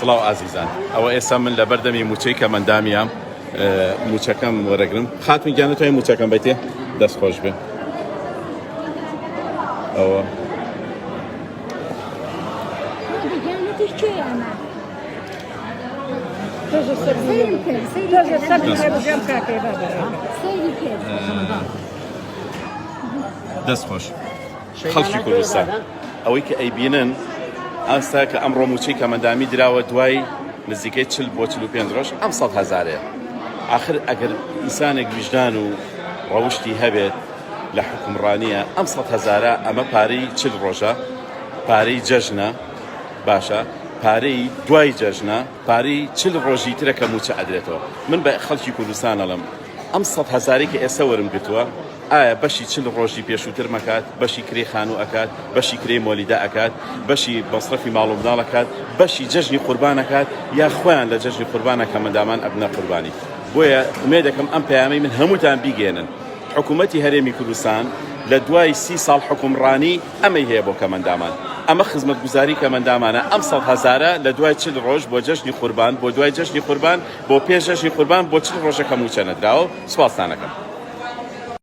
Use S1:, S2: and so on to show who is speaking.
S1: سڵاو ئازیزان ئەوە ئێستا من لە بەردەمی موچەی کەمەندامیە موچەکەم وەرەگرم خاتمی گیانە تۆی موچەکەم بێتێ دەست خۆش بێ ئەوە دەست خۆش خەڵکی کوردستان ئەوەی کە ئەیبینن ئاستا کە ئەمڕۆ موچەی کەمەندامی دراوە دوای نزیکەی 40 بۆ 45 ڕۆژ ئەم 100,000 آخر ئەگەر ئینسانێک ویژدان و ڕەوشتی هەبێت لە حکومڕانیە ئەم 100,000 ئەمە پارەی 40 ڕۆژە پارەی جەژنە باشە پارەی دوای جەژنە پارەی 40 ڕۆژی ترە کە موچە ئەدرێتەوە من بە خەڵکی کوردستان ئەڵم ئەم 100,000 کە ئێستا وەرم گرتووە ئایا بەشی 40 ڕۆژی پێشووتر مەکات بەشی کرێ خانوو ئەکات بەشی کرێ مۆلیدا ئەکات بەشی مەصرفی ماڵ و منداڵ ئەکات بەشی جەژنی قوربان ئەکات یا خۆیان لە جەژنی قوربانە کەمەندامان ئەبنە قوربانی بۆیە ئومێد دەکەم ئەم پەیامەی من هەمووتان بیگێنن حکوومەتی هەرێمی کوردستان لە دوای 30 ساڵ حکومڕانی ئەمەی هەیە بۆ کەمەندامان ئەمە خزمەتگوزاری کەمەندامانە ئەم 100,000 لە دوای 40 ڕۆژ بۆ جەژنی قوربان بۆ دوای جەژنی قوربان بۆ پێش جەژنی قوربان بۆ 40 ڕۆژەکە موچە نەدراوە سوپاستان دەکەم